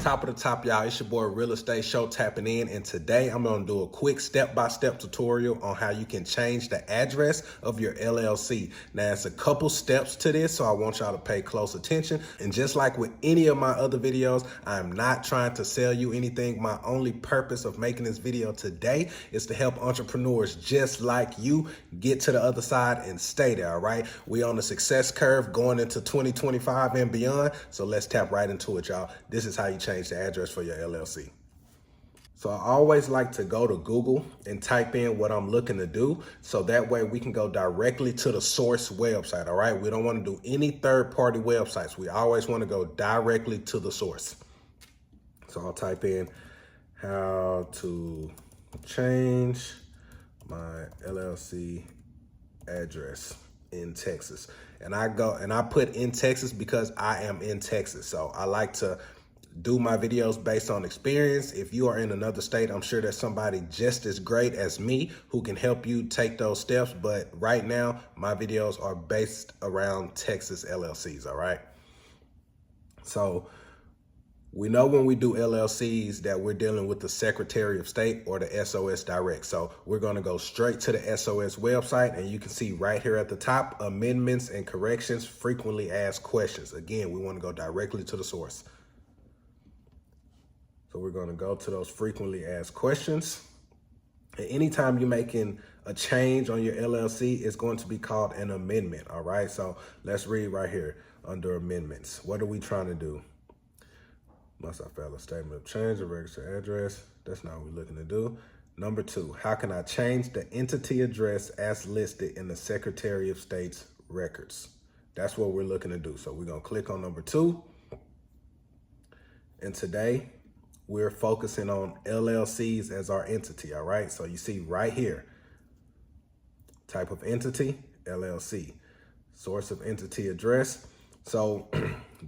Top of the top, y'all. It's your boy Real Estate Show tapping in, and today I'm gonna do a quick step-by-step tutorial on how you can change the address of your LLC. Now, it's a couple steps to this, so I want y'all to pay close attention. And just like with any of my other videos, I'm not trying to sell you anything. My only purpose of making this video today is to help entrepreneurs just like you get to the other side and stay there, all right? We on the success curve going into 2025 and beyond, so let's tap right into it, y'all. This is how you change the address for your LLC. So I always like to go to Google and type in what I'm looking to do, so that way we can go directly to the source website, all right? We don't want to do any third-party websites. We always want to go directly to the source. So I'll type in how to change my LLC address in Texas. And I put in Texas because I am in Texas. So I like to do my videos based on experience. If you are in another state, I'm sure there's somebody just as great as me who can help you take those steps. But right now, my videos are based around Texas LLCs, all right? So we know when we do LLCs that we're dealing with the Secretary of State or the SOS Direct. So we're going to go straight to the SOS website, and you can see right here at the top, amendments and corrections, frequently asked questions. Again, we want to go directly to the source. So we're going to go to those frequently asked questions. And anytime you're making a change on your LLC, it's going to be called an amendment. All right. So let's read right here under amendments. What are we trying to do? Must I file a statement of change or register address? That's not what we're looking to do. Number 2, how can I change the entity address as listed in the Secretary of State's records? That's what we're looking to do. So we're going to click on number 2. And today we're focusing on LLCs as our entity. All right. So you see right here, type of entity, LLC, source of entity address. So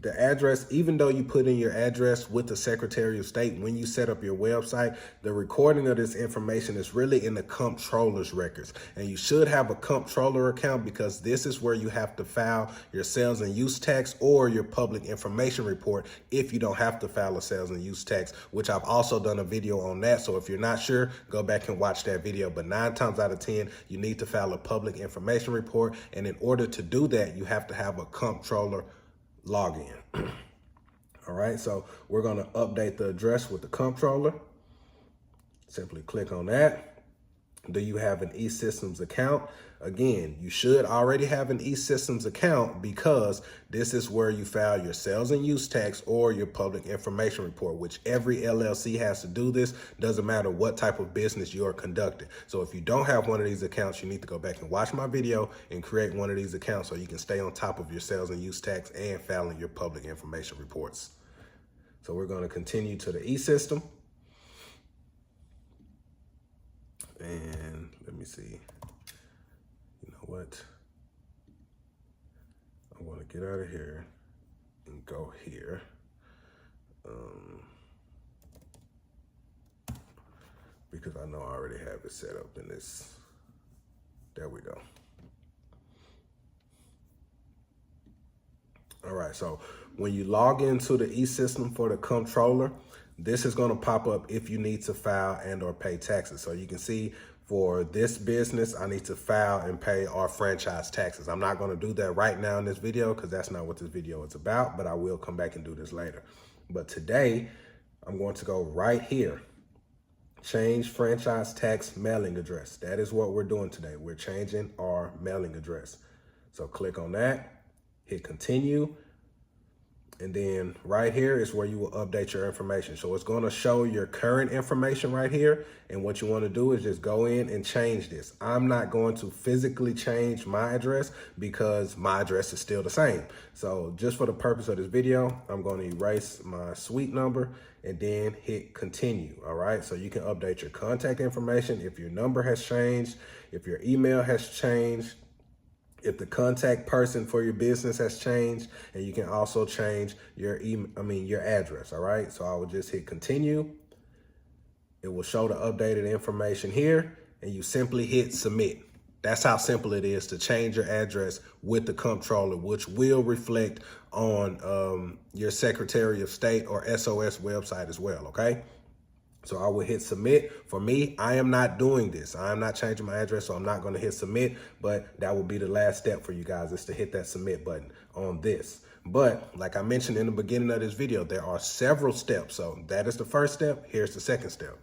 the address, even though you put in your address with the Secretary of State, when you set up your website, the recording of this information is really in the comptroller's records. And you should have a comptroller account, because this is where you have to file your sales and use tax or your public information report if you don't have to file a sales and use tax, which I've also done a video on that. So if you're not sure, go back and watch that video. But 9 times out of 10, you need to file a public information report. And in order to do that, you have to have a comptroller login. All right, so we're going to update the address with the comptroller. Simply click on that. Do you have an eSystems account? Again, you should already have an eSystems account, because this is where you file your sales and use tax or your public information report, which every LLC has to do this. Doesn't matter what type of business you are conducting. So if you don't have one of these accounts, you need to go back and watch my video and create one of these accounts so you can stay on top of your sales and use tax and filing your public information reports. So we're going to continue to the eSystem. And let me see. You know what? I want to get out of here and go here. Because I know I already have it set up in this. There we go. All right, so when you log into the eSystem for the comptroller, this is going to pop up if you need to file and or pay taxes. So you can see for this business, I need to file and pay our franchise taxes. I'm not going to do that right now in this video because that's not what this video is about, but I will come back and do this later. But today, I'm going to go right here. Change franchise tax mailing address. That is what we're doing today. We're changing our mailing address. So click on that, hit continue. And then right here is where you will update your information. So it's going to show your current information right here. And what you want to do is just go in and change this. I'm not going to physically change my address because my address is still the same. So just for the purpose of this video, I'm going to erase my suite number and then hit continue. All right. So you can update your contact information if your number has changed, if your email has changed, if the contact person for your business has changed, and you can also change your your address. All right. So I will just hit continue. It will show the updated information here, and you simply hit submit. That's how simple it is to change your address with the comptroller, which will reflect on your Secretary of State or SOS website as well, okay? So I will hit submit. For me, I am not doing this. I am not changing my address, so I'm not going to hit submit, but that will be the last step for you guys, is to hit that submit button on this. But like I mentioned in the beginning of this video, there are several steps. So that is the first step. Here's the second step.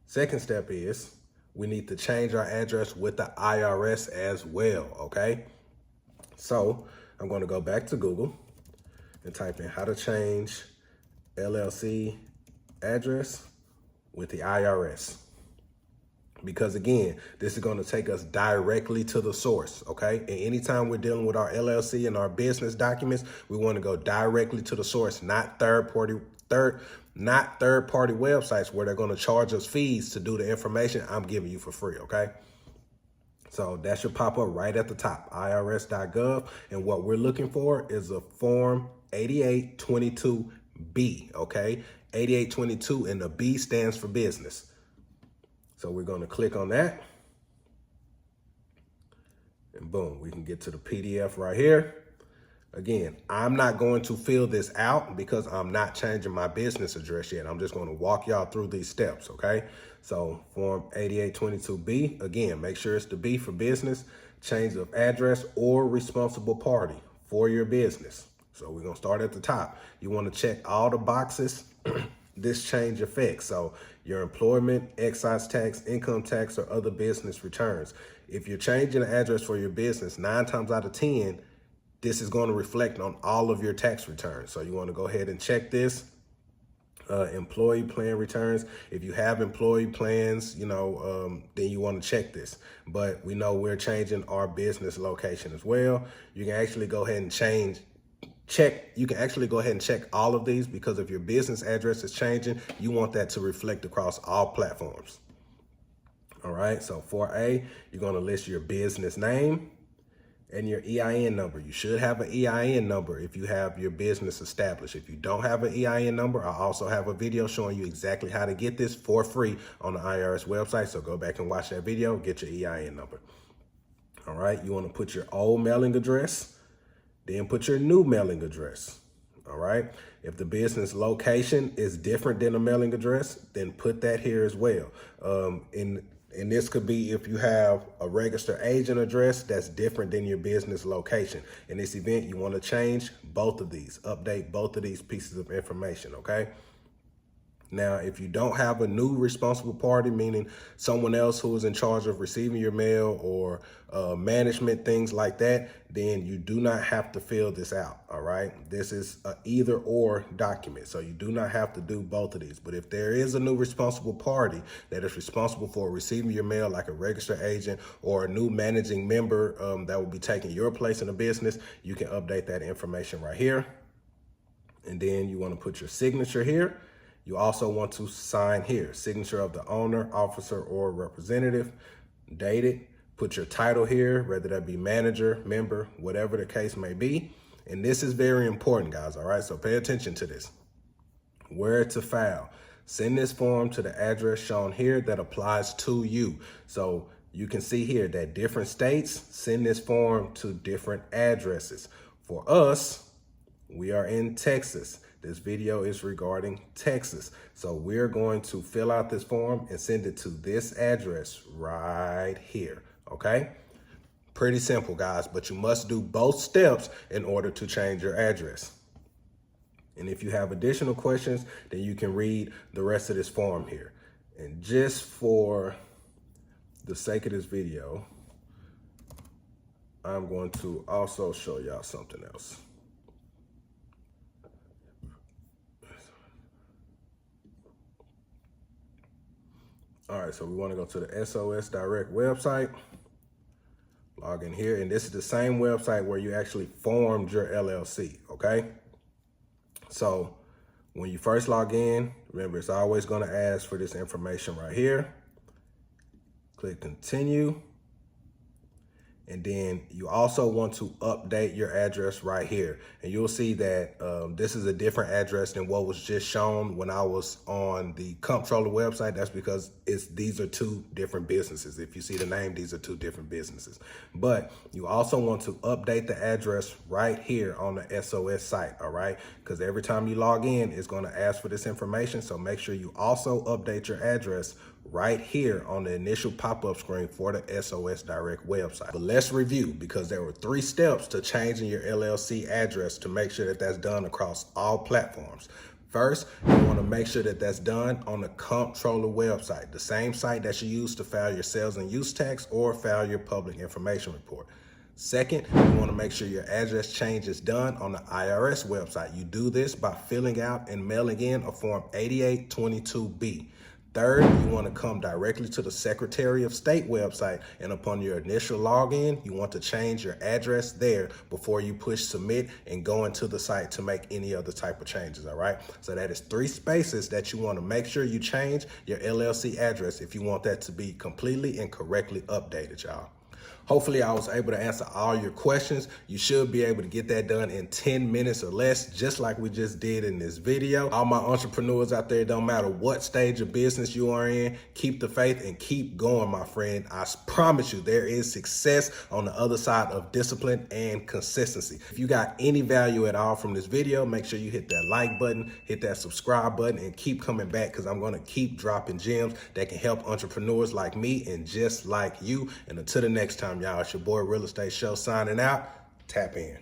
Second step is we need to change our address with the IRS as well, okay? So I'm going to go back to Google and type in how to change LLC address with the IRS. Because again, this is going to take us directly to the source, okay? And anytime we're dealing with our LLC and our business documents, we want to go directly to the source, not third-party websites where they're going to charge us fees to do the information I'm giving you for free, okay? So that should pop up right at the top, irs.gov. And what we're looking for is a form 8822B, okay? 8822, and the B stands for business. So we're going to click on that. And boom, we can get to the PDF right here. Again, I'm not going to fill this out because I'm not changing my business address yet. I'm just going to walk y'all through these steps, okay? So form 8822B, again, make sure it's the B for business, change of address or responsible party for your business. So we're going to start at the top. You want to check all the boxes this change affects. So your employment, excise tax, income tax, or other business returns. If you're changing the address for your business, 9 times out of 10, this is going to reflect on all of your tax returns. So you want to go ahead and check this. Employee plan returns. If you have employee plans, then you want to check this. But we know we're changing our business location as well. You can actually go ahead and check all of these, because if your business address is changing, you want that to reflect across all platforms. All right, so 4A, you're going to list your business name and your EIN number. You should have an EIN number if you have your business established. If you don't have an EIN number, I also have a video showing you exactly how to get this for free on the IRS website. So go back and watch that video, get your EIN number. All right, you want to put your old mailing address, then put your new mailing address. All right. If the business location is different than a mailing address, then put that here as well. And this could be if you have a registered agent address that's different than your business location. In this event, you want to change both of these, update both of these pieces of information, okay? Now, if you don't have a new responsible party, meaning someone else who is in charge of receiving your mail or management, things like that, then you do not have to fill this out, all right? This is an either or document, so you do not have to do both of these. But if there is a new responsible party that is responsible for receiving your mail, like a registered agent or a new managing member that will be taking your place in the business, you can update that information right here. And then you want to put your signature here. You also want to sign here, signature of the owner, officer, or representative, date it, put your title here, whether that be manager, member, whatever the case may be. And this is very important, guys, all right? So pay attention to this. Where to file. Send this form to the address shown here that applies to you. So you can see here that different states send this form to different addresses. For us, we are in Texas. This video is regarding Texas. So we're going to fill out this form and send it to this address right here, okay? Pretty simple, guys, but you must do both steps in order to change your address. And if you have additional questions, then you can read the rest of this form here. And just for the sake of this video, I'm going to also show y'all something else. All right, so we want to go to the SOS Direct website, log in here, and this is the same website where you actually formed your LLC, okay? So when you first log in, remember, it's always going to ask for this information right here. Click continue. And then you also want to update your address right here. And you'll see that this is a different address than what was just shown when I was on the comptroller website. That's because these are two different businesses. If you see the name, these are two different businesses. But you also want to update the address right here on the SOS site, all right? Because every time you log in, it's going to ask for this information. So make sure you also update your address right here on the initial pop-up screen for the SOS Direct website. But let's review, because there were 3 steps to changing your LLC address to make sure that that's done across all platforms. First, you want to make sure that that's done on the comptroller website, the same site that you use to file your sales and use tax or file your public information report. Second, you want to make sure your address change is done on the IRS website. You do this by filling out and mailing in a Form 8822B. Third, you want to come directly to the Secretary of State website, and upon your initial login, you want to change your address there before you push submit and go into the site to make any other type of changes, all right? So that is 3 spaces that you want to make sure you change your LLC address if you want that to be completely and correctly updated, y'all. Hopefully I was able to answer all your questions. You should be able to get that done in 10 minutes or less, just like we just did in this video. All my entrepreneurs out there, don't matter what stage of business you are in, keep the faith and keep going, my friend. I promise you there is success on the other side of discipline and consistency. If you got any value at all from this video, make sure you hit that like button, hit that subscribe button, and keep coming back, because I'm going to keep dropping gems that can help entrepreneurs like me and just like you. And until the next time, y'all, it's your boy Real Estate Show signing out. Tap in.